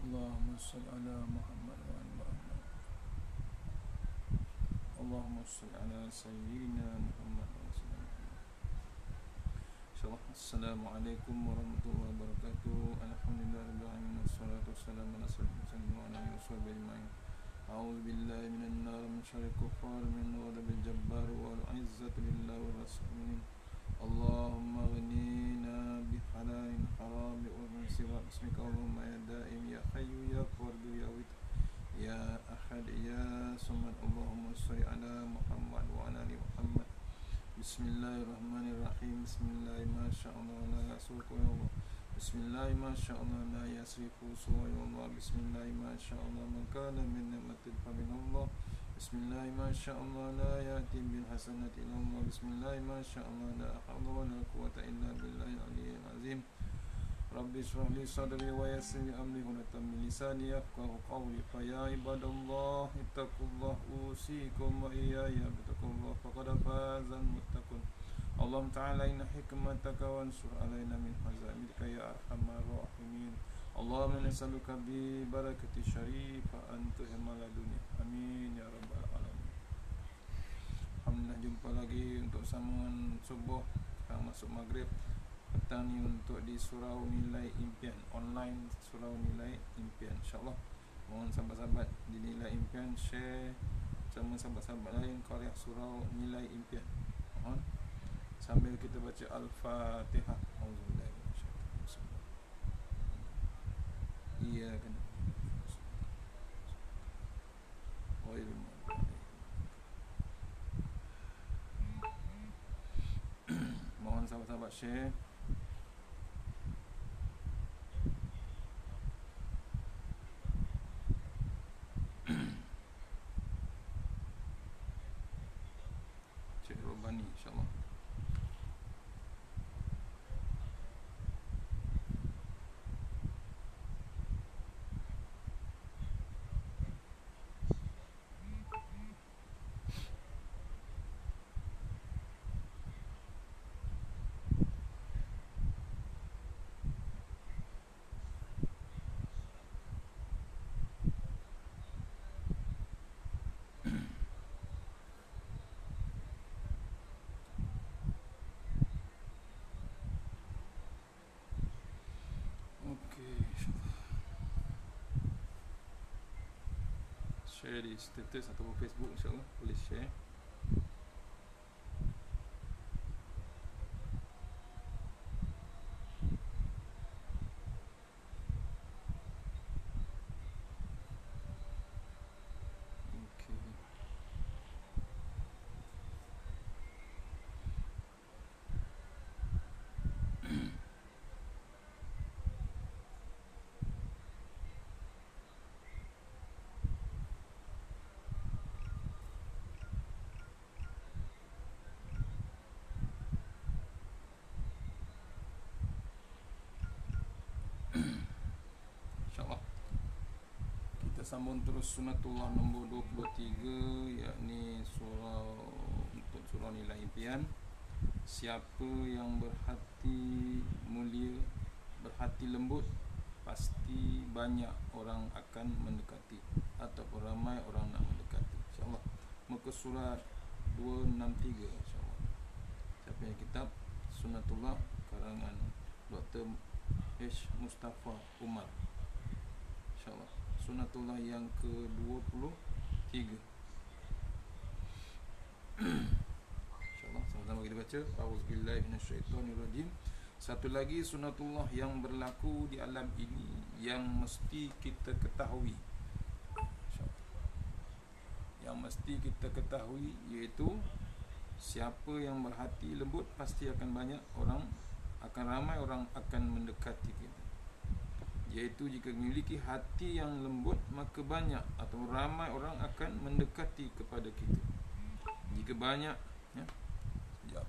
Allahumma salli ala Muhammad wa ala Muhammad. Allahumma salli ala sayyidina Muhammad wa ala Muhammad. Insyaallah. Assalamualaikum warahmatullahi wabarakatuh. Alhamdulillahirabbil alamin wassalatu wassalamu ala sayyidina wa ala alihi wasallam. A'udzu billahi minan nar min syarril kuffar min ghadabil jabbar wal 'izzatu lillahi wa rasulih. Allahumma ghnina bi halalin haram wa min siwa ismika Allahumma ya daim ya hayyu ya qayyum ya wit ya ahad ya samad. Allahumma shalli ala Muhammad wa ala ali Muhammad. Bismillahirrahmanirrahim. Bismillah ma sya'allah la yasuqu ya Allah. Bismillah ma sya'allah la yasrifu suwa ya Allah. Bismillah ma sya'allah man kana min ni'matin fa min Allah. Bismillah ma sya'allah la ya'ti bil hasanati illa Allah. Bismillah ma sya'allah la hawla wa la quwwata illa billahil aliyyil azim. Rabbi shrah li sadri wa yassir li amri wa min lisani yafqahu qawli. Fa ya ibadallah ittaqullah usikum wa iyaya bittaqullah faqad fazal muttaqun. Allahumma ta'ala inna hikmataka wa ansur alaina min hazaimika ya arhamar rahimin. Allahumma nas'aluka bi barakati syarifa anta himaladuni. Amin ya rabbal alamin. Alhamdulillah, jumpa lagi untuk sambungan subuh. Sekarang masuk maghrib. Petang ni untuk di Surau Nilai Impian online, Surau Nilai Impian. InsyaAllah mohon sahabat-sahabat di Nilai Impian share sama sahabat-sahabat lain karya Surau Nilai Impian. Mohon sambil kita baca Al-Fatihah. Auzubillahi minasyaitanir rajim. Iya kan. Mohon sahabat-sahabat share. Cik Robani insyaAllah. Share di status atau Facebook insyaAllah. Boleh share. InsyaAllah kita sambung terus sunatullah nombor 23, yakni untuk surah Nilai Impian. Siapa yang berhati mulia, berhati lembut, pasti banyak orang akan mendekati ataupun ramai orang nak mendekati. InsyaAllah muka surat 263 insyaAllah. Siapa yang kitab Sunatullah karangan Dr. H. Mustafa Umar. InsyaAllah Sunatullah yang ke-23. InsyaAllah sama-sama kita baca. Auzubillahi minasyaitonirrajim. Satu lagi sunatullah yang berlaku di alam ini yang mesti kita ketahui, yang mesti kita ketahui, iaitu siapa yang berhati lembut pasti akan banyak orang, akan ramai orang akan mendekati kita. Iaitu jika memiliki hati yang lembut, maka banyak atau ramai orang akan mendekati kepada kita. Jika banyak, ya. Sekejap.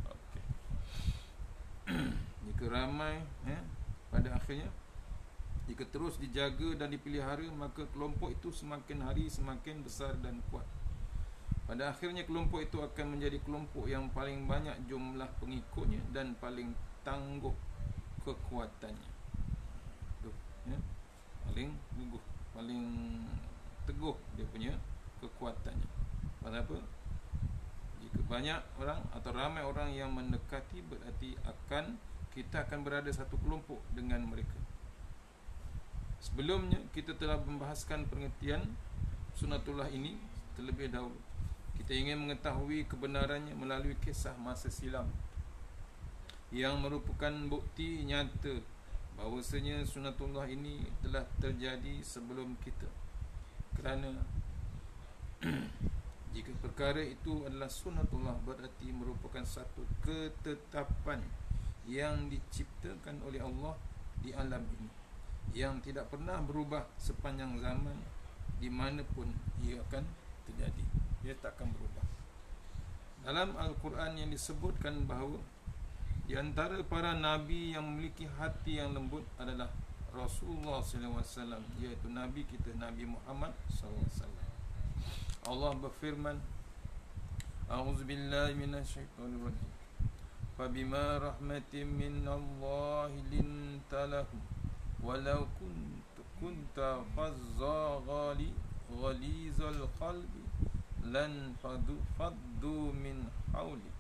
Okey. Jika ramai, ya, pada akhirnya jika terus dijaga dan dipelihara, maka kelompok itu semakin hari semakin besar dan kuat. Pada akhirnya kelompok itu akan menjadi kelompok yang paling banyak jumlah pengikutnya dan paling tangguh kekuatannya. Tuh, ya. Paling guguh, paling teguh dia punya kekuatannya. Pasal apa? Jika banyak orang atau ramai orang yang mendekati, berarti kita akan berada satu kelompok dengan mereka. Sebelumnya kita telah membahaskan pengertian Sunnatullah ini terlebih dahulu. Kita ingin mengetahui kebenarannya melalui kisah masa silam yang merupakan bukti nyata bahawasanya Sunnatullah ini telah terjadi sebelum kita. Kerana jika perkara itu adalah Sunnatullah, berarti merupakan satu ketetapan yang diciptakan oleh Allah di alam ini, yang tidak pernah berubah sepanjang zaman, di mana pun ia akan terjadi. Ia tak akan berubah. Dalam Al-Quran yang disebutkan bahawa di antara para nabi yang memiliki hati yang lembut adalah Rasulullah SAW, iaitu Nabi kita, Nabi Muhammad SAW. Allah berfirman, A'udzubillahi minasyaitonirrajim. Fabima rahmatin minallahi linta lahum walau kunta fazza ghalizal qalbi lan faddu min hawlik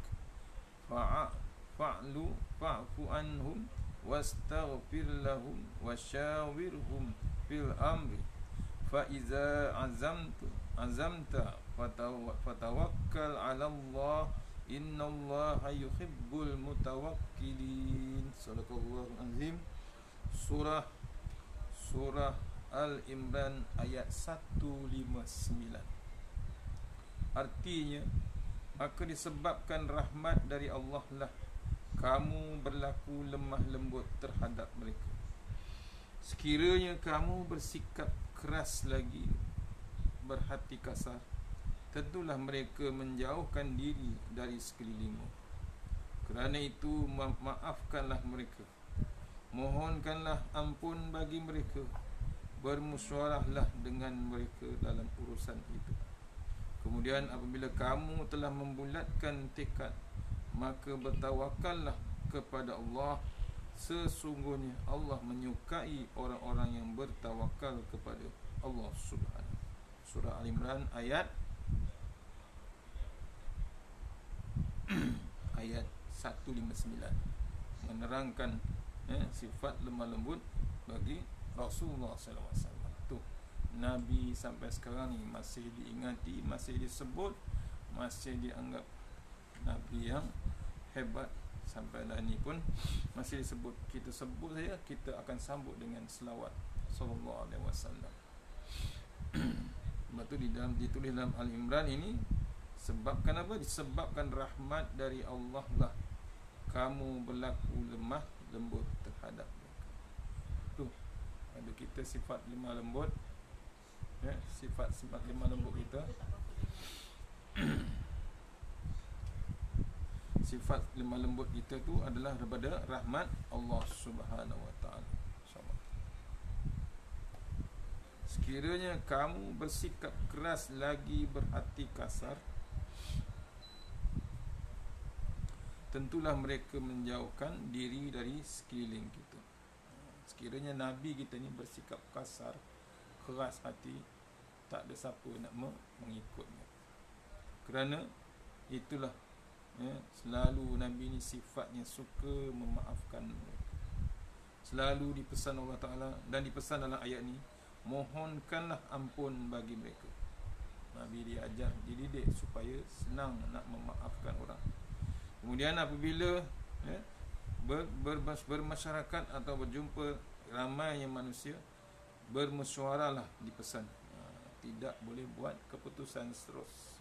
fa'fu anhum wastaghfir lahum wasyawirhum fil amri fa iza azamta fatawakkal 'ala Allah innallaha yuhibbul mutawakkilin. Sadaqallahul azim. Surah Al-Imran ayat 159. Artinya, maka disebabkan rahmat dari Allah lah kamu berlaku lemah lembut terhadap mereka. Sekiranya kamu bersikap keras lagi, berhati kasar, tentulah mereka menjauhkan diri dari sekelilingmu. Kerana itu maafkanlah mereka, mohonkanlah ampun bagi mereka, bermusyawarahlah dengan mereka dalam urusan itu. Kemudian apabila kamu telah membulatkan tekad, maka bertawakallah kepada Allah. Sesungguhnya Allah menyukai orang-orang yang bertawakal kepada Allah Subhanahu. Surah Al-Imran ayat 159 menerangkan sifat lemah lembut bagi Rasulullah SAW. Tu Nabi sampai sekarang ni masih diingati, masih disebut, masih dianggap Nabi yang hebat. Sampai dah ni pun masih disebut. Kita sebut saja, kita akan sambut dengan selawat sallallahu alaihi wasallam. Lepas tu ditulis dalam Al-Imran ini, sebabkan apa? Disebabkan rahmat dari Allah lah kamu berlaku lemah lembut terhadap mereka. Tu ada kita sifat lemah lembut, sifat lemah lembut kita. Sifat lemah lembut kita tu adalah daripada rahmat Allah Subhanahu wa taala. InsyaAllah. Sekiranya kamu bersikap keras lagi berhati kasar, tentulah mereka menjauhkan diri dari sekeliling kita. Sekiranya Nabi kita ni bersikap kasar, keras hati, tak ada siapa nak mengikutnya. Kerana itulah selalu Nabi ni sifatnya suka memaafkan mereka. Selalu dipesan Allah Ta'ala dan dipesan dalam ayat ni, mohonkanlah ampun bagi mereka. Nabi diajar, dididik supaya senang nak memaafkan orang. Kemudian apabila bermasyarakat atau berjumpa ramainya manusia, bermusyawarahlah dipesan. Tidak boleh buat keputusan terus.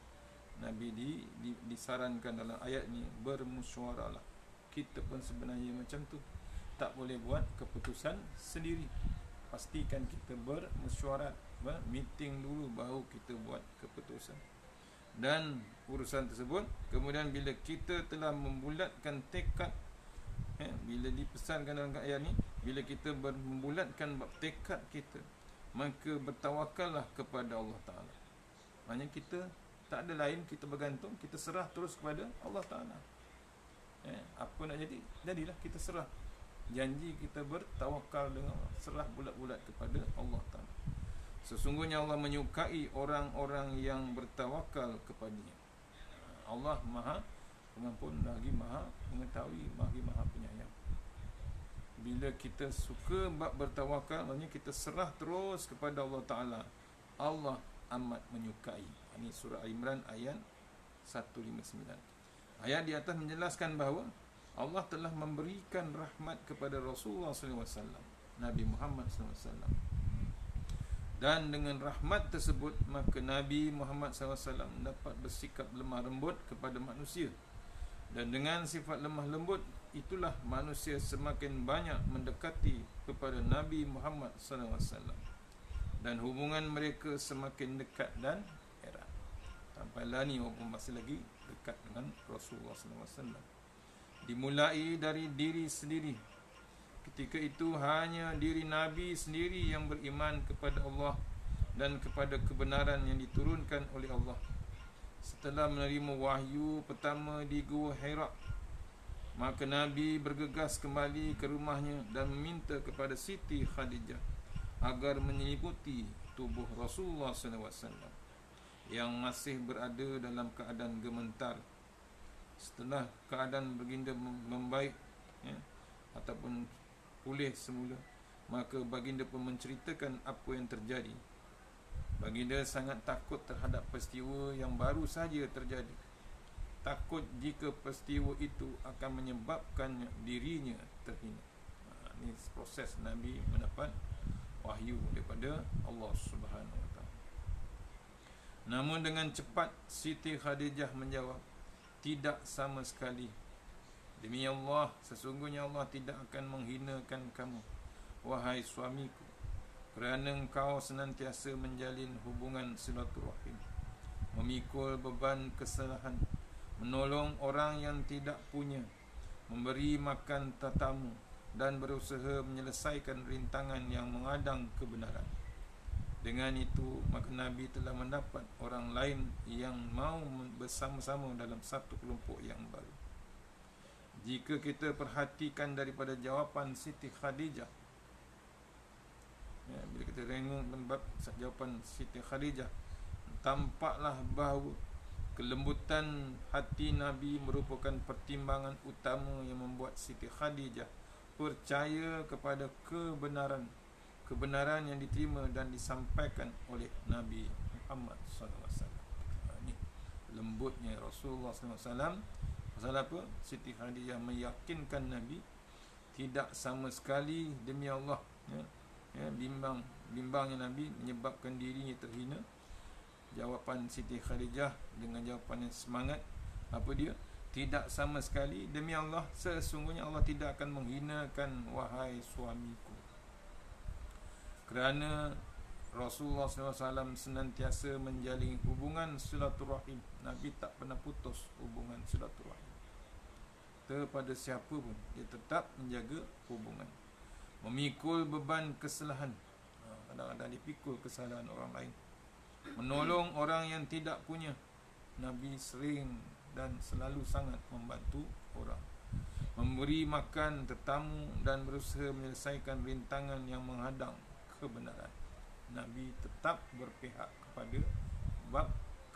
Nabi disarankan dalam ayat ni, bermusyawarahlah. Kita pun sebenarnya macam tu, tak boleh buat keputusan sendiri. Pastikan kita bermusyawarah, meeting dulu baru kita buat keputusan. Dan urusan tersebut, kemudian bila kita telah membulatkan tekad, bila dipesankan dalam ayat ni, bila kita membulatkan tekad kita, maka bertawakallah kepada Allah Ta'ala. Maksudnya kita Tak ada lain, kita bergantung, kita serah terus kepada Allah Ta'ala. Apa nak jadi, jadilah, kita serah. Janji kita bertawakal dengan Allah, serah bulat-bulat kepada Allah Ta'ala. Sesungguhnya Allah menyukai orang-orang yang bertawakal kepadanya. Allah Maha Pengampun, lagi Maha Mengetahui, lagi Maha Penyayang. Bila kita suka bab bertawakal, maksudnya kita serah terus kepada Allah Ta'ala, Allah amat menyukai. Ini surah Al-Imran ayat 159. Ayat di atas menjelaskan bahawa Allah telah memberikan rahmat kepada Rasulullah SAW, Nabi Muhammad SAW. Dan dengan rahmat tersebut, maka Nabi Muhammad SAW dapat bersikap lemah lembut kepada manusia. Dan dengan sifat lemah lembut, itulah manusia semakin banyak mendekati kepada Nabi Muhammad SAW. Dan hubungan mereka semakin dekat dan erat. Sampailah ni walaupun masih lagi dekat dengan Rasulullah SAW. Dimulai dari diri sendiri. Ketika itu hanya diri Nabi sendiri yang beriman kepada Allah dan kepada kebenaran yang diturunkan oleh Allah. Setelah menerima wahyu pertama di Gua Hira, maka Nabi bergegas kembali ke rumahnya dan meminta kepada Siti Khadijah agar menyelimuti tubuh Rasulullah SAW yang masih berada dalam keadaan gemetar. Setelah keadaan baginda membaik, ataupun pulih semula, maka baginda pun menceritakan apa yang terjadi. Baginda sangat takut terhadap peristiwa yang baru saja terjadi. Takut jika peristiwa itu akan menyebabkan dirinya terhina. Ini proses Nabi mendapat wahyu daripada Allah Subhanahu Wa Taala. Namun dengan cepat Siti Khadijah menjawab, tidak sama sekali. Demi Allah, sesungguhnya Allah tidak akan menghinakan kamu, wahai suamiku, kerana engkau senantiasa menjalin hubungan silaturahim, memikul beban kesalahan, menolong orang yang tidak punya, memberi makan tetamu, dan berusaha menyelesaikan rintangan yang menghadang kebenaran. Dengan itu, maka Nabi telah mendapat orang lain yang mau bersama-sama dalam satu kelompok yang baru. Jika kita perhatikan daripada jawapan Siti Khadijah, bila kita tengok bab jawapan Siti Khadijah, tampaklah bahawa kelembutan hati Nabi merupakan pertimbangan utama yang membuat Siti Khadijah percaya kepada kebenaran yang diterima dan disampaikan oleh Nabi Muhammad SAW. Ini lembutnya Rasulullah SAW. Pasal apa? Siti Khadijah meyakinkan Nabi tidak sama sekali, demi Allah, bimbangnya Nabi menyebabkan dirinya terhina. Jawapan Siti Khadijah dengan jawapan yang semangat, apa dia? Tidak sama sekali, demi Allah, sesungguhnya Allah tidak akan menghinakan wahai suamiku. Kerana Rasulullah SAW senantiasa menjalin hubungan silaturahim. Nabi tak pernah putus hubungan silaturahim. Kepada siapa pun, dia tetap menjaga hubungan. Memikul beban kesalahan. Kadang-kadang dipikul kesalahan orang lain. Menolong orang yang tidak punya. Nabi sering dan selalu sangat membantu orang. Memberi makan tetamu dan berusaha menyelesaikan rintangan yang menghadang kebenaran. Nabi tetap berpihak kepada bab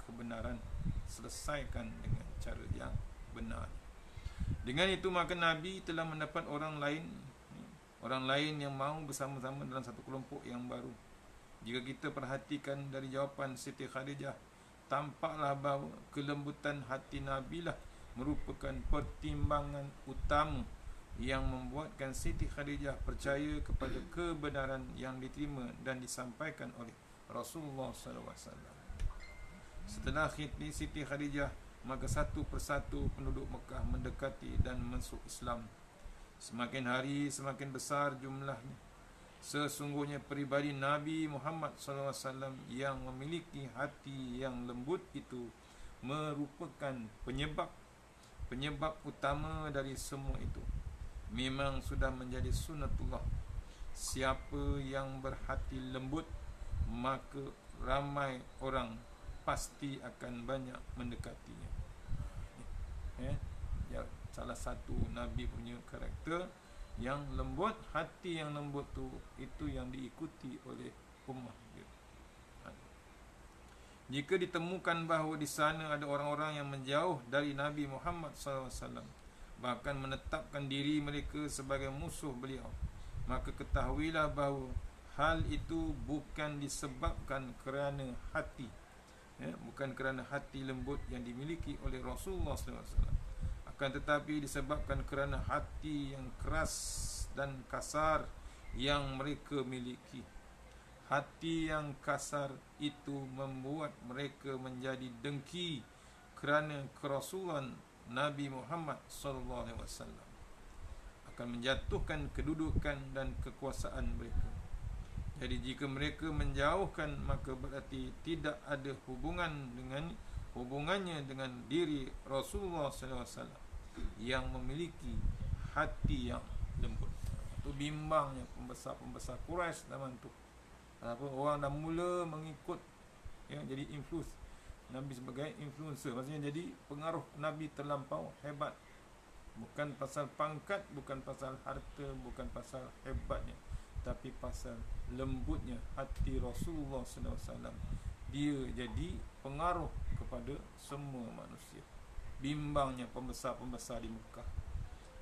kebenaran, selesaikan dengan cara yang benar. Dengan itu maka Nabi telah mendapat orang lain yang mahu bersama-sama dalam satu kelompok yang baru. Jika kita perhatikan dari jawapan Siti Khadijah, tampaklah bahawa kelembutan hati Nabi lah merupakan pertimbangan utama yang membuatkan Siti Khadijah percaya kepada kebenaran yang diterima dan disampaikan oleh Rasulullah SAW. Setelah Siti Khadijah, maka satu persatu penduduk Mekah mendekati dan masuk Islam. Semakin hari semakin besar jumlahnya. Sesungguhnya peribadi Nabi Muhammad SAW yang memiliki hati yang lembut itu merupakan penyebab utama dari semua itu. Memang sudah menjadi sunnatullah. Siapa yang berhati lembut, maka ramai orang pasti akan banyak mendekatinya. Ya, salah satu Nabi punya karakter yang lembut, hati yang lembut tu, itu yang diikuti oleh ummah dia. Jika ditemukan bahawa di sana ada orang-orang yang menjauh dari Nabi Muhammad SAW, bahkan menetapkan diri mereka sebagai musuh beliau, maka ketahuilah bahawa hal itu bukan disebabkan kerana hati, bukan kerana hati lembut yang dimiliki oleh Rasulullah SAW, akan tetapi disebabkan kerana hati yang keras dan kasar yang mereka miliki. Hati yang kasar itu membuat mereka menjadi dengki kerana kerasulan Nabi Muhammad SAW, akan menjatuhkan kedudukan dan kekuasaan mereka. Jadi jika mereka menjauhkan, maka berarti tidak ada hubungannya dengan diri Rasulullah SAW yang memiliki hati yang lembut. Itu bimbangnya pembesar-pembesar Quraisy zaman tu. Apa, orang dah mula mengikut, jadi influence Nabi sebagai influencer, maksudnya jadi pengaruh Nabi terlampau hebat. Bukan pasal pangkat, bukan pasal harta, bukan pasal hebatnya, tapi pasal lembutnya hati Rasulullah SAW. Dia jadi pengaruh kepada semua manusia. Bimbangnya pembesar-pembesar di Mekah.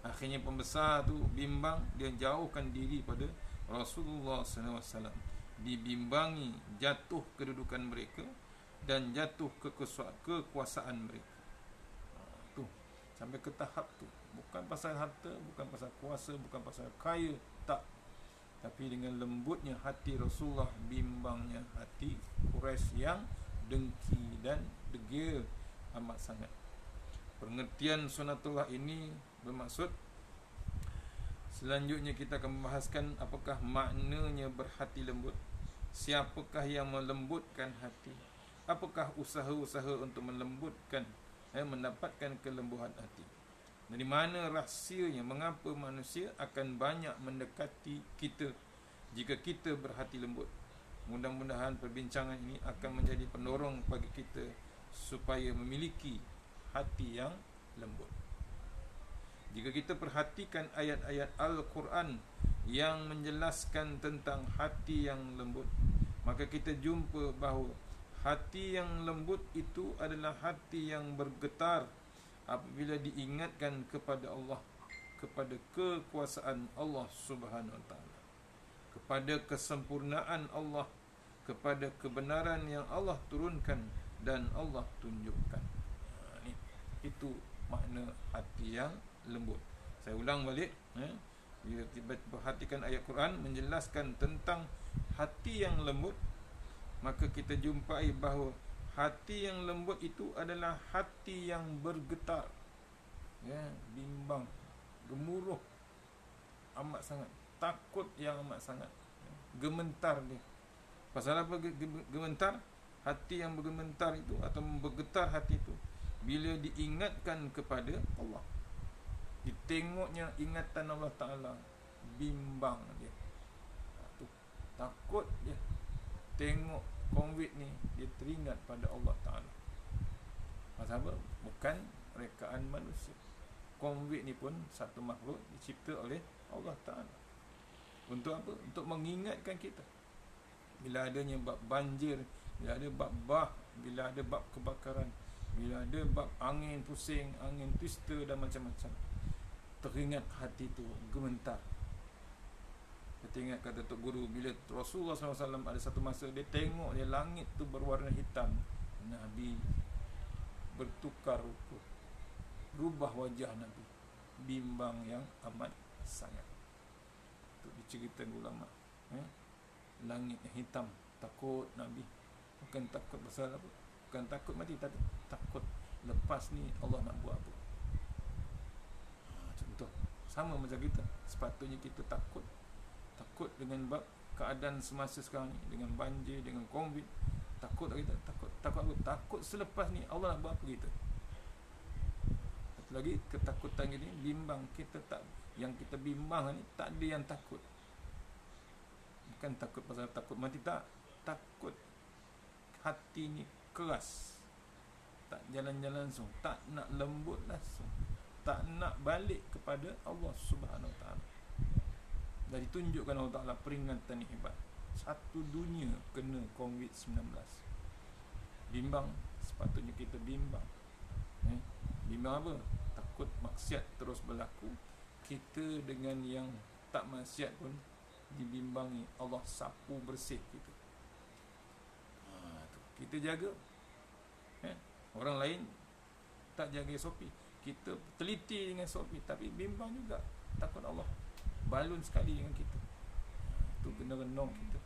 Akhirnya pembesar tu bimbang, dia jauhkan diri pada Rasulullah SAW. Dibimbangi jatuh kedudukan mereka dan jatuh kekuasaan mereka. Tu sampai ke tahap tu. Bukan pasal harta, bukan pasal kuasa, bukan pasal kaya, tak. Tapi dengan lembutnya hati Rasulullah, bimbangnya hati Quraisy yang dengki dan degil amat sangat. Pengertian sunatullah ini bermaksud, selanjutnya kita akan membahaskan apakah maknanya berhati lembut, siapakah yang melembutkan hati, apakah usaha-usaha untuk melembutkan, mendapatkan kelembuhan hati. Dari mana rahsianya, mengapa manusia akan banyak mendekati kita jika kita berhati lembut. Mudah-mudahan perbincangan ini akan menjadi pendorong bagi kita supaya memiliki hati yang lembut. Jika kita perhatikan ayat-ayat Al-Quran yang menjelaskan tentang hati yang lembut, maka kita jumpa bahawa hati yang lembut itu adalah hati yang bergetar apabila diingatkan kepada Allah, kepada kekuasaan Allah Subhanahu Wa Taala, kepada kesempurnaan Allah, kepada kebenaran yang Allah turunkan dan Allah tunjukkan. Itu makna hati yang lembut. Saya ulang balik, bila kita perhatikan ayat Quran menjelaskan tentang hati yang lembut, maka kita jumpai bahawa hati yang lembut itu adalah hati yang bergetar, bimbang, gemuruh amat sangat, takut yang amat sangat, gementar dia. Pasal apa gementar? Hati yang bergementar itu atau bergetar hati itu bila diingatkan kepada Allah, ditengoknya ingatan Allah Ta'ala, bimbang dia, takut dia. Tengok konvit ni, dia teringat pada Allah Ta'ala. Pasal apa? Bukan rekaan manusia. Konvit ni pun satu makhluk dicipta oleh Allah Ta'ala. Untuk apa? Untuk mengingatkan kita. Bila adanya bab banjir, bila ada bab bah, bila ada bab kebakaran, bila ada bab angin pusing, angin twister dan macam-macam, teringat hati tu gementar. Kita ingat kata Tok Guru, bila Rasulullah SAW ada satu masa dia tengok dia langit tu berwarna hitam, Nabi bertukar rupa, berubah wajah Nabi, bimbang yang amat sangat. Itu diceritakan ulama, langit yang hitam, takut Nabi. Bukan takut pasal apa, bukan takut mati, tapi takut lepas ni Allah nak buat apa. Contoh sama macam kita, sepatutnya kita takut dengan keadaan semasa sekarang ni, dengan banjir, dengan COVID. Takut tak kita? Takut selepas ni Allah nak buat apa kita. Satu lagi, ketakutan ini bimbang. Kita tak, yang kita bimbang ni tak ada yang takut. Bukan takut pasal takut mati, tak. Takut hati ni keras, tak jalan-jalan langsung, tak nak lembut langsung, tak nak balik kepada Allah Subhanahu Wa Taala. Dan ditunjukkan Allah Taala peringatan ni hebat. Satu dunia kena COVID-19. Bimbang, sepatutnya kita bimbang. Bimbang apa? Takut maksiat terus berlaku. Kita dengan yang tak maksiat pun dibimbangi, Allah sapu bersih kita. Kita jaga. Orang lain tak jaga SOP, kita teliti dengan SOP, tapi bimbang juga, takut Allah balun sekali dengan kita. Itu kena renung kita.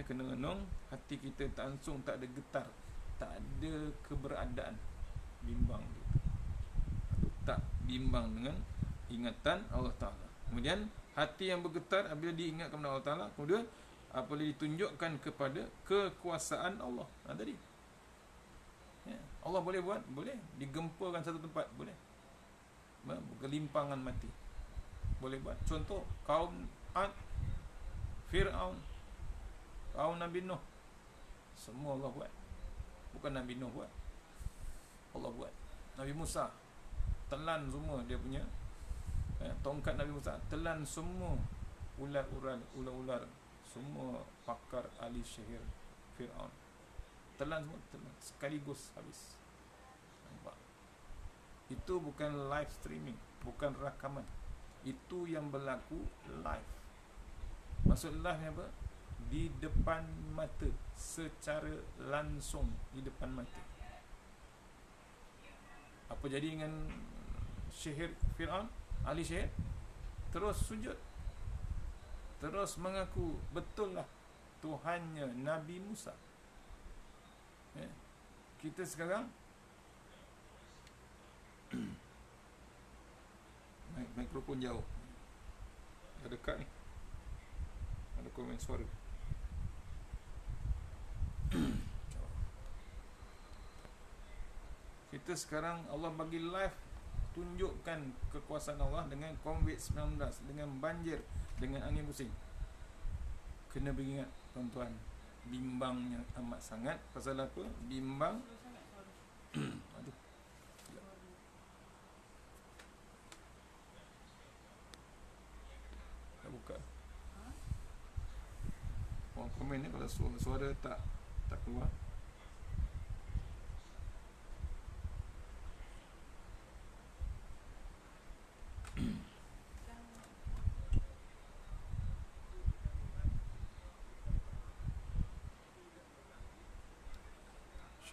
Kena renung, hati kita tak langsung, tak ada getar, tak ada keberadaan bimbang kita. Tak bimbang dengan ingatan Allah Ta'ala. Kemudian hati yang bergetar apabila diingatkan kepada Allah Ta'ala, kemudian apabila ditunjukkan kepada kekuasaan Allah. Tadi Allah boleh buat, boleh digempakan satu tempat, boleh bergelimpangan mati, boleh buat. Contoh kaum Ad, Fir'aun, kaum Nabi Nuh, semua Allah buat. Bukan Nabi Nuh buat, Allah buat. Nabi Musa telan semua dia punya tongkat. Nabi Musa telan semua ular-ular, semua pakar ahli sihir Fir'aun, telan semua, telan sekaligus habis. Nampak? Itu bukan live streaming, bukan rakaman, itu yang berlaku live. Maksud live ni apa? Di depan mata, secara langsung di depan mata. Apa jadi dengan sihir Fir'aun, ahli sihir? Terus sujud, terus mengaku betul lah Tuhannya Nabi Musa. Kita sekarang mikrofon jauh, dah dekat ni, ada komen suara. Kita sekarang Allah bagi live, tunjukkan kekuasaan Allah dengan COVID-19, dengan banjir, dengan angin pusing. Kena beringat tuan-tuan, bimbangnya amat sangat. Pasal apa? Bimbang. Aduh. Dah buka. Orang komen ni kalau suara tak keluar.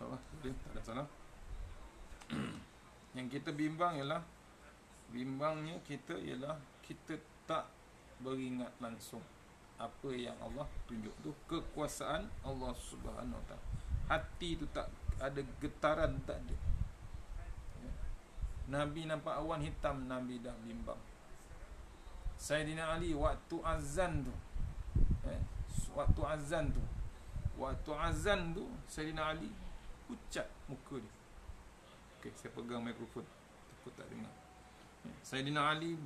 InsyaAllah boleh, tak ada salah. Yang kita bimbang ialah, bimbangnya kita ialah kita tak beringat langsung apa yang Allah tunjuk tu, kekuasaan Allah Subhanahu Wa Taala. Hati tu tak ada getaran, tak ada. Nabi nampak awan hitam, Nabi dah bimbang. Sayyidina Ali waktu azan tu, waktu azan tu Sayyidina Ali pucat muka dia. Okey, saya pegang mikrofon, takut tak dengar. Sayyidina Ali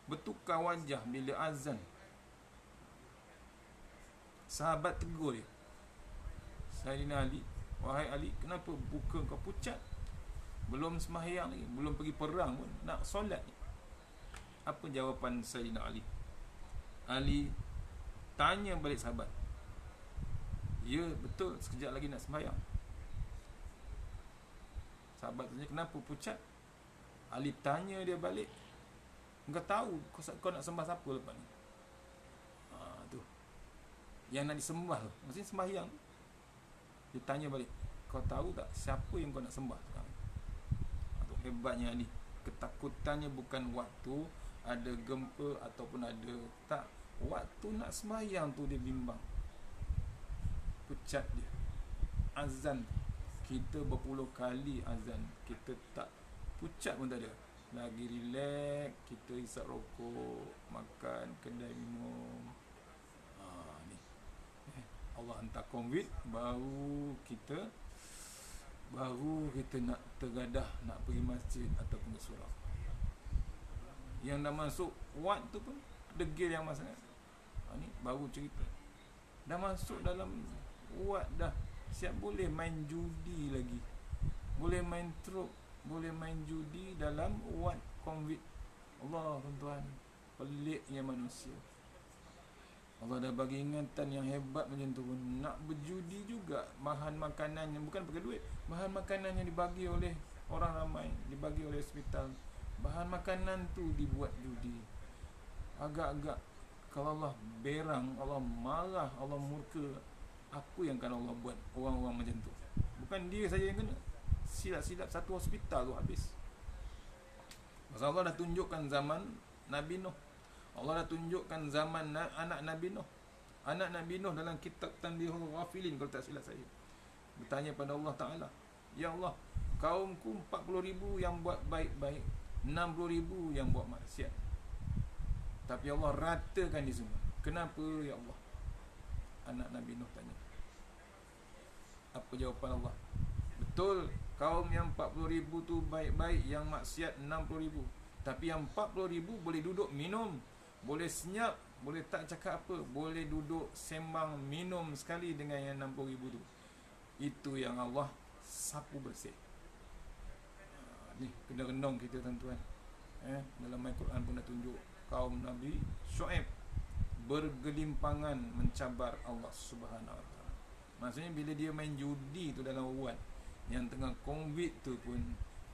bertukar wajah bila azan. Sahabat tegur dia, Sayyidina Ali, wahai Ali, kenapa buka kau pucat? Belum sembahyang lagi, belum pergi perang pun, nak solat ni. Apa jawapan Sayyidina Ali? Ali tanya balik sahabat, ya betul, sekejap lagi nak sembahyang. Sahabat tanya, kenapa pucat? Ali tanya dia balik, engkau tahu kau nak sembah siapa lepas ni? Tu yang nak disembah tu, maksudnya sembahyang. Dia tanya balik, kau tahu tak siapa yang kau nak sembah sekarang? Tu hebatnya Ali. Ketakutannya bukan waktu ada gempa ataupun ada, tak, waktu nak sembahyang tu dia bimbang, pucat dia. Azan, kita berpuluh kali azan, kita tak pucat pun tak ada, lagi relax, kita isap rokok, makan, kedai minum. Ni Allah hantar COVID, baru kita nak tergadah, nak pergi masjid ataupun ke surau. Yang dah masuk wad tu pun degil yang sangat. Ni baru cerita, dah masuk dalam wad dah siap boleh main judi lagi, boleh main truk, boleh main judi dalam wad konvit. Allah tuan-tuan, peliknya manusia. Allah dah bagi ingatan yang hebat macam tu. Nak berjudi juga, bahan makanannya bukan pakai duit, bahan makanan yang dibagi oleh orang ramai, dibagi oleh hospital, bahan makanan tu dibuat judi. Agak-agak kalau Allah berang, Allah marah, Allah murka, apa yang akan Allah buat orang-orang macam tu? Bukan dia saja yang kena, silap-silap satu hospital tu habis. Pasal Allah dah tunjukkan zaman Nabi Nuh, Allah dah tunjukkan zaman anak Nabi Nuh. Anak Nabi Nuh dalam kitab Tanbihul Ghafilin kalau tak silap saya, bertanya pada Allah Ta'ala, ya Allah, kaumku 40,000 yang buat baik-baik, 60,000 yang buat maksiat. Tapi Allah ratakan di semua. Kenapa ya Allah? Anak Nabi Nuh tanya. Apa jawapan Allah? Betul, kaum yang 40,000 tu baik-baik, yang maksiat 60,000. Tapi yang 40,000 boleh duduk minum, boleh senyap, boleh tak cakap apa, boleh duduk sembang minum sekali dengan yang 60,000 tu. Itu yang Allah sapu bersih. Ni kena renung kita tuan-tuan. Dalam Al-Quran pun dah tunjuk kaum Nabi Syuaib bergelimpangan mencabar Allah Subhanahu Wa Taala. Maksudnya bila dia main judi tu dalam wad yang tengah konvit tu pun,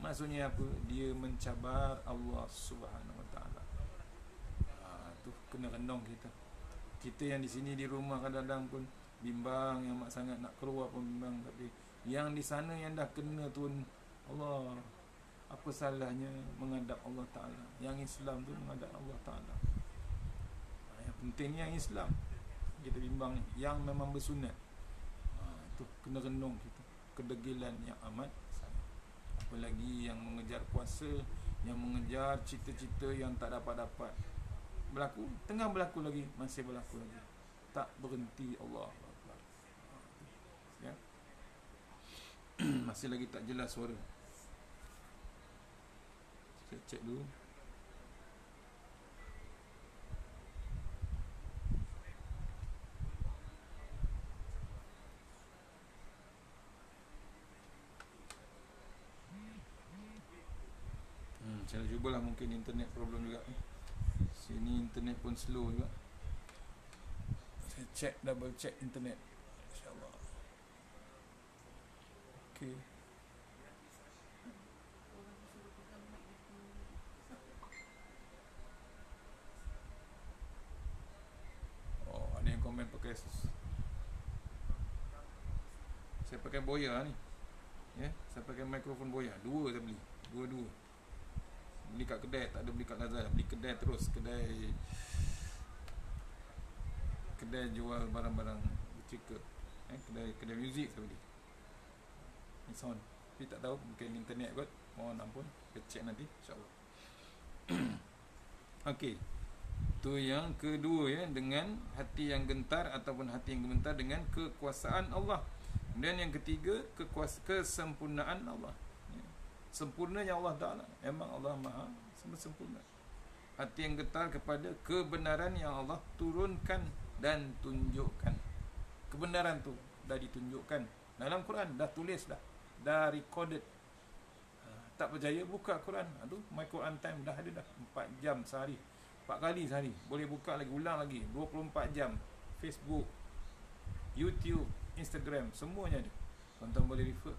maksudnya apa? Dia mencabar Allah Subhanahu Wa Taala. Tu kena renung kita. Kita yang di sini di rumah kadang-kadang pun bimbang, yang mak sangat nak keluar pun bimbang, tapi yang di sana yang dah kena tu, Allah, apa salahnya menghadap Allah Ta'ala? Yang Islam tu menghadap Allah Ta'ala. Yang pentingnya yang Islam. Kita bimbang yang memang bersunat. Tu kena renung kita. Kedegilan yang amat sangat. Apalagi yang mengejar puasa, yang mengejar cita-cita yang tak dapat-dapat. Berlaku, tengah berlaku lagi, masih berlaku lagi, tak berhenti. Allah Akbar. Ya. Masih lagi tak jelas suara. Saya cek dulu. Saya cubalah, mungkin internet problem juga. Sini internet pun slow juga. Saya check, double check internet, InsyaAllah. Okay. Oh, ada yang komen pakai saya pakai Boya ni. Ya, saya pakai mikrofon Boya. Dua saya beli. Dua-dua. Beli kat kedai, tak ada beli kat Lazada. Beli kedai terus, kedai jual barang-barang berceka. Kedai muzik saya beli. Ni sound. Tapi tak tahu, mungkin internet kot. Mohon ampun, kita check nanti insya-Allah. Okey. Tu yang kedua ya, dengan hati yang gentar ataupun hati yang gemetar dengan kekuasaan Allah. Dan yang ketiga, kesempurnaan Allah. Sempurnanya Allah Ta'ala. Memang Allah Maha sempurna. Hati yang getar kepada kebenaran yang Allah turunkan dan tunjukkan. Kebenaran tu dah ditunjukkan dalam Quran, dah tulis dah recorded. Tak percaya, buka Quran. Aduh, My Quran Time dah ada dah. 4 jam sehari, 4 kali sehari. Boleh buka lagi, ulang lagi, 24 jam. Facebook, YouTube, Instagram, semuanya ada. Tuan-tuan boleh refer.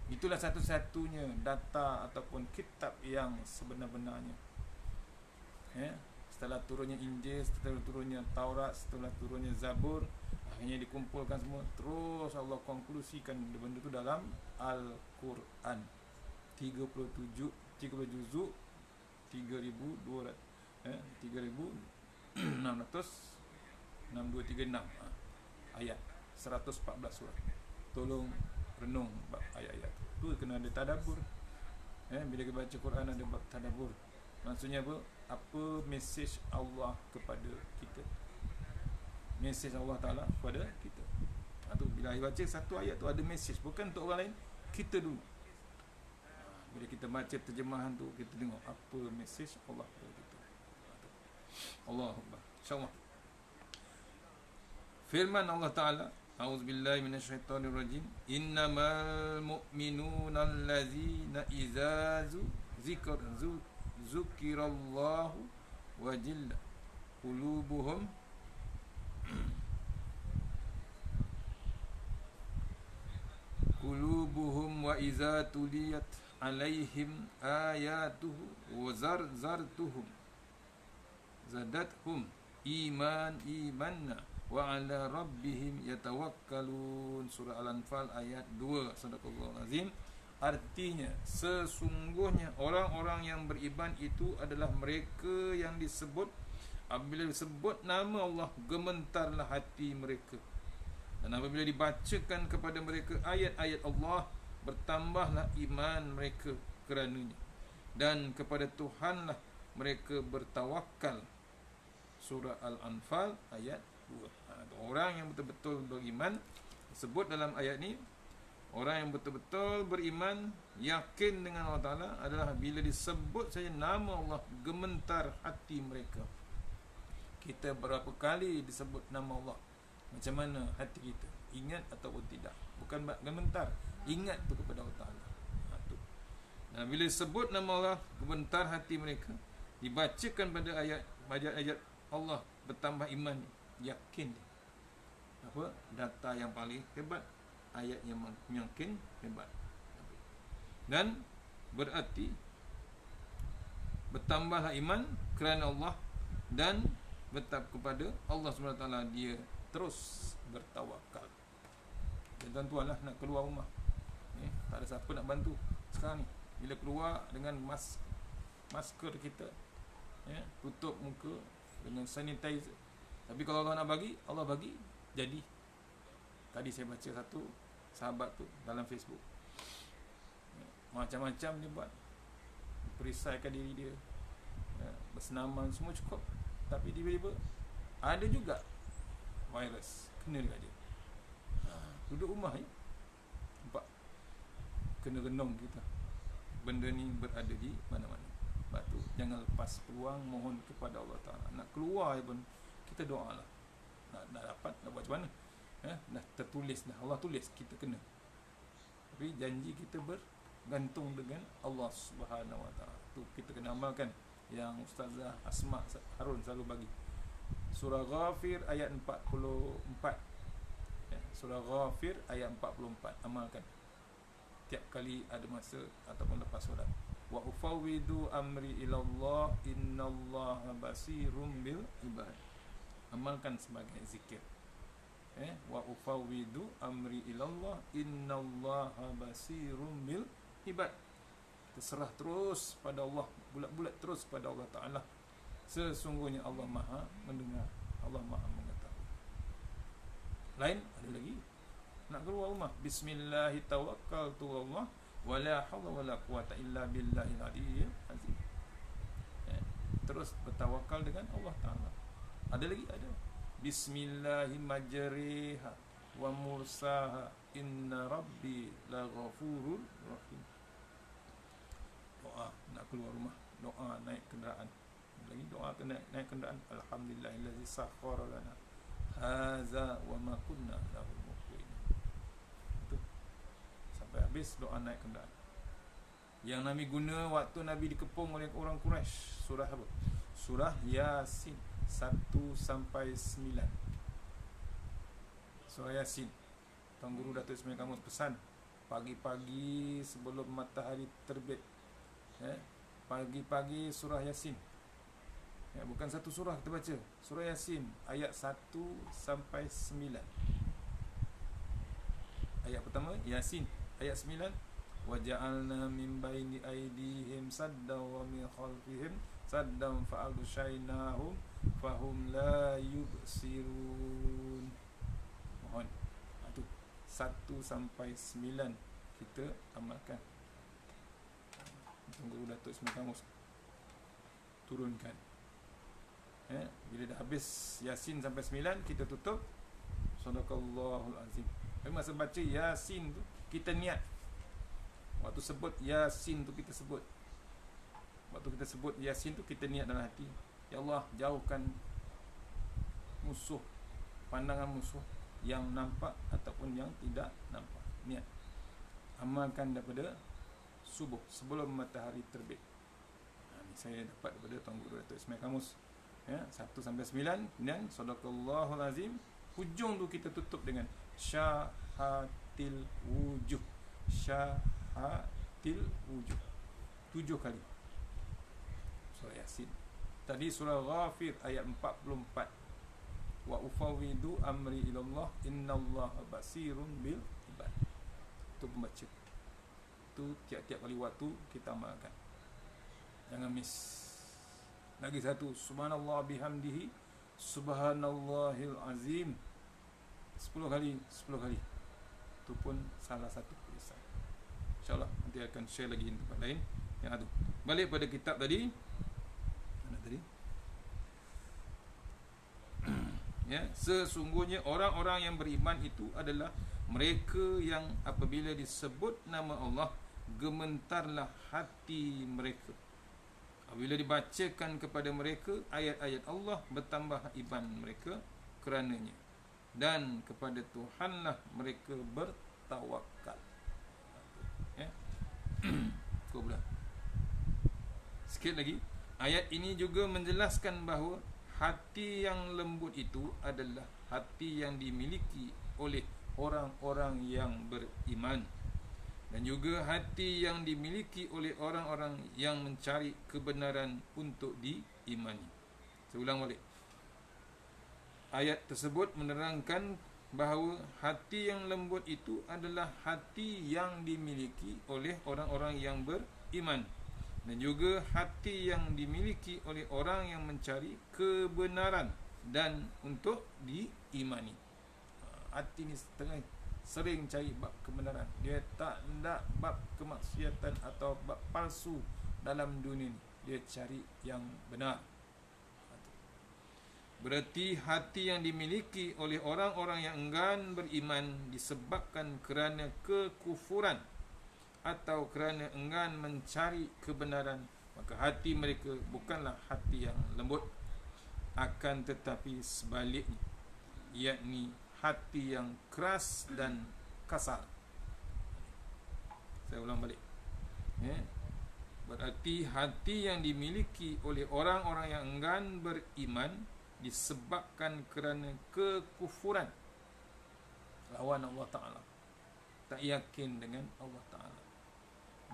Itulah satu-satunya data ataupun kitab yang sebenar-benarnya. Ya, setelah turunnya Injil, setelah turunnya Taurat, setelah turunnya Zabur, akhirnya dikumpulkan semua. Terus Allah konklusikan benda itu dalam Al-Quran. 30 juzuk, 3,200 3,636 ayat, 114 surah. Tolong renung bab ayat-ayat tu, kena ada tadabbur. Bila kita baca Quran ada bab tadabbur. Maksudnya apa? Apa mesej Allah kepada kita? Mesej Allah Ta'ala kepada kita. Tu bila baca satu ayat tu ada mesej, bukan untuk orang lain, kita dulu. Bila kita baca terjemahan tu, kita tengok apa mesej Allah kepada kita. Allahu Akbar. InsyaAllah. Firman Allah Ta'ala A'udzubillahi minasyaitonirrajim. Innamal mu'minuna allazina idza zukirallahu wajilat qulubuhum wa iza tuliyat alaihim ayatuhu wa zartuhum zadathum imanna wa ala rabbihim yatawakkalun. Surah Al-Anfal ayat 2. Sadaqallahul azim. Artinya, sesungguhnya orang-orang yang beriman itu adalah mereka yang disebut, apabila disebut nama Allah, gementarlah hati mereka. Dan apabila dibacakan kepada mereka ayat-ayat Allah, bertambahlah iman mereka kerananya. Dan kepada Tuhanlah mereka bertawakal. Surah Al-Anfal ayat 2. Orang yang betul-betul beriman, sebut dalam ayat ni, orang yang betul-betul beriman, yakin dengan Allah Ta'ala adalah bila disebut saja nama Allah, gementar hati mereka. Kita berapa kali disebut nama Allah, macam mana hati kita? Ingat ataupun tidak? Bukan gementar, ingat tu kepada Allah Ta'ala. Dan bila disebut nama Allah, gementar hati mereka, dibacakan pada ayat-ayat Allah, bertambah iman, yakin. Apa? Data yang paling hebat, ayat yang yakin hebat. Dan berarti bertambahlah iman kerana Allah, dan tetap kepada Allah SWT dia terus bertawakal. Dan tuan-tuan lah nak keluar rumah, tak ada siapa nak bantu sekarang ni. Bila keluar dengan masker kita, tutup muka dengan sanitizer. Tapi kalau Allah nak bagi, Allah bagi jadi. Tadi saya baca satu sahabat tu dalam Facebook, macam-macam dia buat, perisaikan diri dia, bersenaman semua cukup, tapi tiba-tiba ada juga virus kena dekat dia. Duduk rumah je, nampak kena renung kita. Benda ni berada di mana-mana. Sebab tu jangan lepas peluang, mohon kepada Allah Ta'ala. Nak keluar pun kita doa lah. Nak dapat, nak buat macam mana? Dah tertulis dah, Allah tulis kita kena. Tapi janji kita bergantung dengan Allah Subhanahu Wa Ta'ala. Tu kita kena amalkan yang Ustazah Asma Harun selalu bagi. Surah Ghafir ayat 44. Surah Ghafir ayat 44, amalkan tiap kali ada masa ataupun lepas solat. Wa ufawwidu amri ilallah innallaha basirum bil ibad. Amalkan sebagai zikir. Wa ufawwidu amri ilallah innallaha basirum bil ibad. Terserah terus pada Allah, bulat-bulat terus pada Allah Ta'ala. Sesungguhnya Allah Maha mendengar, Allah Maha mengetahui. Lain ada lagi, nak keluar rumah, bismillahirrahmanirrahim, wala hawla wala quwata illa billahil aliyyil azim. Terus bertawakal dengan Allah Ta'ala. Ada lagi, ada bismillahirrahmanirrahim wa mursaha inna rabbi laghafurur rahim. Doa nak keluar rumah, doa naik kenderaan, lagi doa naik kenderaan, alhamdulillahillazi sakhkhara lana hadza wa ma kunna lahu muqrinin. Itu sampai habis doa naik kenderaan. Yang Nabi guna waktu Nabi dikepung oleh orang Quraisy, surah apa? Surah Yasin 1 sampai 9. Surah Yasin. Tuan Guru Datuk Ismail Kamus pesan pagi-pagi sebelum matahari terbit, pagi-pagi surah Yasin. Bukan satu surah kita baca, surah Yasin ayat 1 sampai 9. Ayat pertama Yasin ayat 9, wa ja'alna min baini aydihim saddan wa min khalfihim saddan fa'aghshaynahum fahum la yubsirun. Mohon itu 1 sampai 9 kita amalkan. Guru Datuk Ismail Kamus turunkan. Bila dah habis Yasin sampai 9, kita tutup Sadaqallahul Azim. Masa baca Yasin tu kita niat. Waktu sebut Yasin tu kita sebut. Waktu kita sebut Yasin tu kita niat dalam hati, ya Allah, jauhkan musuh, pandangan musuh yang nampak ataupun yang tidak nampak. Niat. Amalkan daripada subuh sebelum matahari terbit. Ini saya dapat daripada Tuan Guru Datuk Ismail Kamus. Ya, 1 sampai 9, kemudian sadaqallahul azim. Hujung tu kita tutup dengan syahatil wujuh. Syahatil wujuh. 7 kali. Surah Yasin. Tadi surah Ghafir ayat 44. Wa ufawwidu amri ilallah innallaha basirun bil ibad. Itu pembaca. Itu tiap-tiap kali waktu kita amalkan. Jangan miss. Lagi satu, subhanallah bihamdihi subhanallahil azim. 10 kali. Itu pun salah satu tulisan. InsyaAllah nanti akan share lagi di tempat lain yang ada. Balik pada kitab tadi. Mana tadi? Ya, sesungguhnya orang-orang yang beriman itu adalah mereka yang apabila disebut nama Allah, gementarlah hati mereka. Apabila dibacakan kepada mereka ayat-ayat Allah, bertambah iman mereka kerananya. Dan kepada Tuhanlah mereka bertawakal. Ya. Kau pula. Sikit lagi. Ayat ini juga menjelaskan bahawa hati yang lembut itu adalah hati yang dimiliki oleh orang-orang yang beriman, dan juga hati yang dimiliki oleh orang-orang yang mencari kebenaran untuk diimani. Saya ulang balik. Ayat tersebut menerangkan bahawa hati yang lembut itu adalah hati yang dimiliki oleh orang-orang yang beriman, dan juga hati yang dimiliki oleh orang yang mencari kebenaran dan untuk diimani. Hati ni sering cari bab kebenaran. Dia tak nak bab kemaksiatan atau bab palsu dalam dunia ni. Dia cari yang benar. Berarti hati yang dimiliki oleh orang-orang yang enggan beriman disebabkan kerana kekufuran atau kerana enggan mencari kebenaran, maka hati mereka bukanlah hati yang lembut, akan tetapi sebaliknya, yakni hati yang keras dan kasar. Saya ulang balik. Berarti hati yang dimiliki oleh orang-orang yang enggan beriman disebabkan kerana kekufuran, lawan Allah Ta'ala, tak yakin dengan Allah Ta'ala,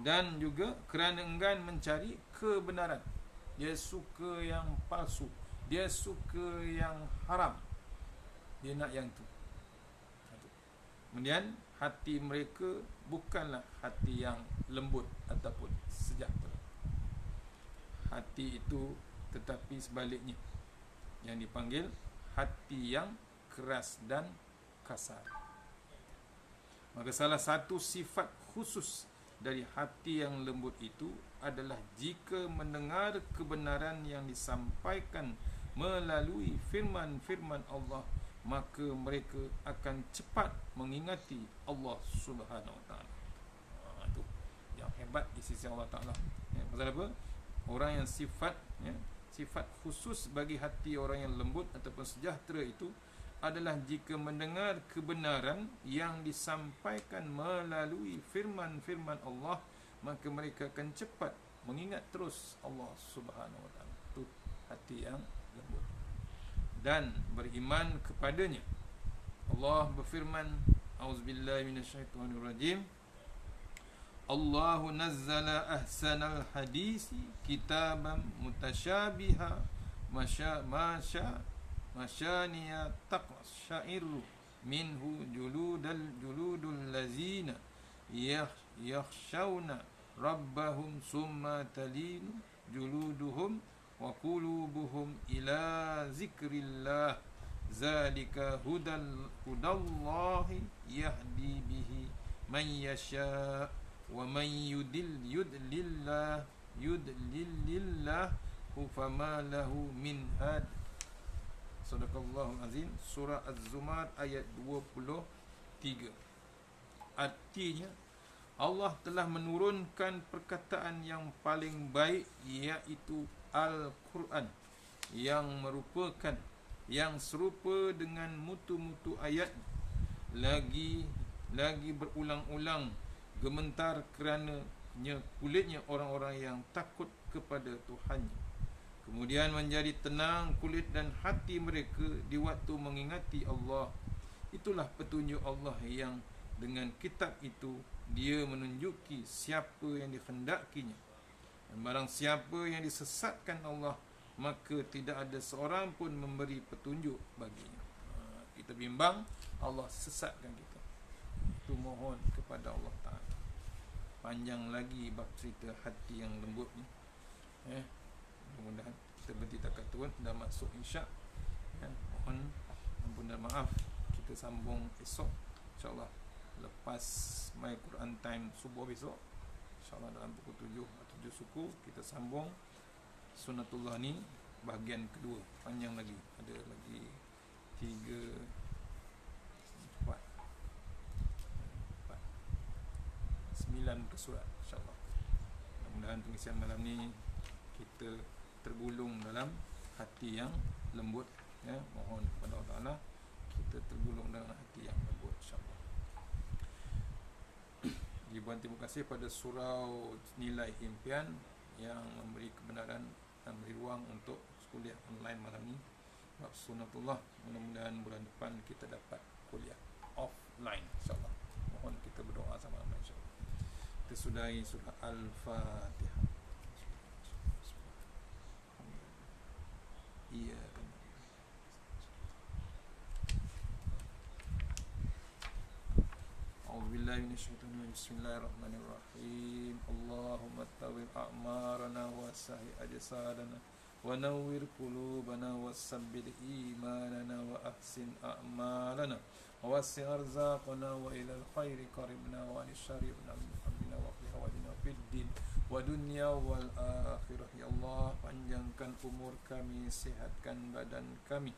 dan juga kerana enggan mencari kebenaran. Dia suka yang palsu, dia suka yang haram, dia nak yang tu. Kemudian hati mereka bukanlah hati yang lembut ataupun sejahtera. Hati itu tetapi sebaliknya, yang dipanggil hati yang keras dan kasar. Maka salah satu sifat khusus dari hati yang lembut itu adalah jika mendengar kebenaran yang disampaikan melalui firman-firman Allah, maka mereka akan cepat mengingati Allah Subhanahu Wa Taala. Itu yang hebat di sisi Allah Taala. Pasal apa? Orang yang sifat khusus bagi hati orang yang lembut ataupun sejahtera itu adalah jika mendengar kebenaran yang disampaikan melalui firman-firman Allah, maka mereka akan cepat mengingat terus Allah Subhanahu Wa Taala. Itu hati yang lembut dan beriman kepadanya. Allah berfirman, auzubillahi minasyaitonirrajim, Allahu nazzala ahsanal hadisi kitaban mutasyabiha masyaniya taqshairu minhu juludul lazina yakhshawna rabbahum summa talinu juluduhum wa qulubuhum ila zikrillah zalika hudallahi yahdi bihi man yasha wa man yudlillah fama lahu min had. Sadaqallahul azim. Surah Az-Zumar ayat 23. Artinya Allah telah menurunkan perkataan yang paling baik, iaitu Al-Quran, yang merupakan yang serupa dengan mutu-mutu ayat lagi berulang-ulang gemetar kerana kulitnya orang-orang yang takut kepada Tuhannya. Kemudian menjadi tenang kulit dan hati mereka di waktu mengingati Allah. Itulah petunjuk Allah yang dengan kitab itu dia menunjuki siapa yang dikhendakinya. Dan barang siapa yang disesatkan Allah, maka tidak ada seorang pun memberi petunjuk baginya. Kita bimbang, Allah sesatkan kita. Itu mohon kepada Allah Ta'ala. Panjang lagi bab cerita hati yang lembut ni. Mudah-mudahan kita berhenti takat turun dah masuk insya. Mohon ampun dan maaf. Kita sambung esok InsyaAllah lepas My Quran Time subuh besok. InsyaAllah dalam pukul 7 atau 7 suku kita sambung Sunnatullah ni bahagian kedua. Panjang lagi. Ada lagi 9 surat insyaAllah. Mudah-mudahan pengisian malam ni kita tergulung dalam hati yang lembut, mohon kepada Allah Ta'ala kita tergulung dalam hati yang lembut insyaAllah. Ribuan terima kasih pada surau Nilai Impian yang memberi kebenaran dan beri ruang untuk kuliah online malam ni bab Sunnatullah. Mudah-mudahan bulan depan kita dapat kuliah offline insyaAllah. Mohon kita berdoa sama-sama insyaAllah. Kita sudahi surah Al-Fatihah. Iya kan. A'udzubillahi minasyaitonir rajim. Bismillahirrahmanirrahim. Allahumma tawil a'marana wa sahih ajsadana wa nawwir qulubana wa sabbit imanana wa ahsin a'malana wa wasi' arzaqana wa ilal khairi qaribna wa anishari amina wa qih wadina fid din wa dunya wal akhirah. Ya Allah, panjangkan umur kami, sihatkan badan kami,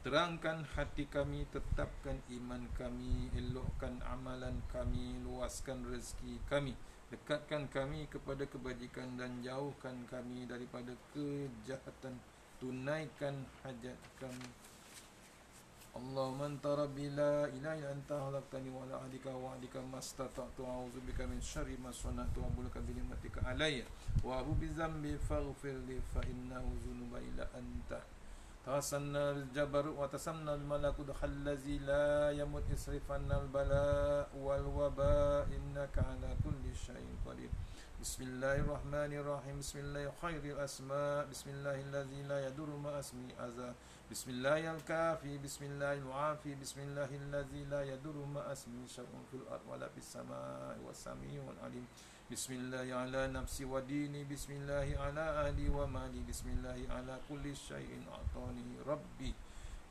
terangkan hati kami, tetapkan iman kami, elokkan amalan kami, luaskan rezeki kami, dekatkan kami kepada kebajikan dan jauhkan kami daripada kejahatan, tunaikan hajat kami. Allahumma anta rabbi la ilaha illa anta khalaqtani wa ala ahdika wa ahdika mastata'tu a'udzubika min syarri ma sana'tu wa a'udzuka bi ni'matika alayya wa abu bi dzambi faghfir li fa innahu dzunuba illa anta. Tasanna al-jabaru wa tasamna al-malakut khallazi la yamut isrifanna al-bala wal waba innaka ala kulli syai'in qadir. Bismillahirrahmanirrahim. Bismillahi khairil asma. Bismillahilladzi la yadurru ma asmi azza. Bismillahil kafi. Bismillahil muafi. Bismillahilladzi la yadurru ma asmi syai'un fil ard wa la fis samai was samiul alim. Bismillahi ala nafsi wa dini. Bismillahi ala ahli wa mali. Bismillahi ala kulli syai'in a'tani rabbi.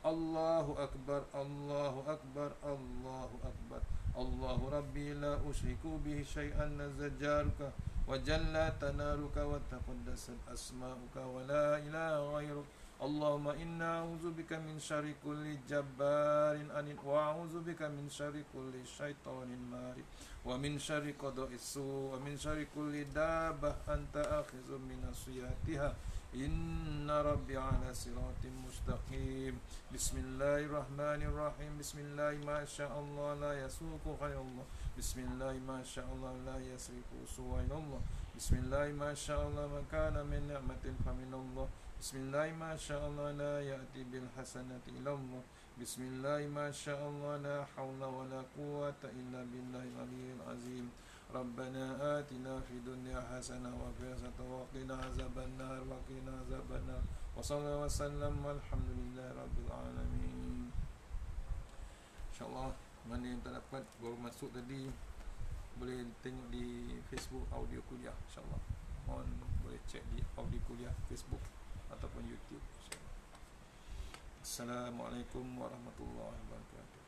Allahu akbar, Allahu akbar, Allahu akbar. Allahu rabbi la usyriku bihi syai'an nazjaruka wa jalla tanaruka wa taqaddasat asma'uka wa la ilaha ghairuk. Allahumma inna a'udzubika min syarri kulli jabbarin anid wa a'udzubika min syarri kulli syaitanin marid wa min syarri qada'is su wa min syarri kulli dabbah anta akhizum min asiyatiha. Inna rabbi ala siratim mustaqim. Bismillahirrahmanirrahim. Bismillahi ma sya'allah la yasuqu khayrullah. Bismillahi ma sya'allah la yasrifu suwainallah. Bismillahi ma sya'allah ma kana min ni'matin faminallah. Bismillahi ma sya'allah la ya'ti bil hasanati ilallah. Bismillahi ma sya'allah la hawla wa la quwwata illa billahi al-aliyyil azim. Rabbana atina fid dunya hasanah wa fil akhirati wa qina azaban nar wa qina azaban nar wa sallallahu wasallam walhamdulillahi rabbil alamin. InsyaAllah mana yang tak dapat baru masuk tadi boleh tengok di Facebook audio kuliah insyaAllah. Mohon boleh cek di audio kuliah Facebook ataupun YouTube insyaAllah. Assalamualaikum warahmatullahi wabarakatuh.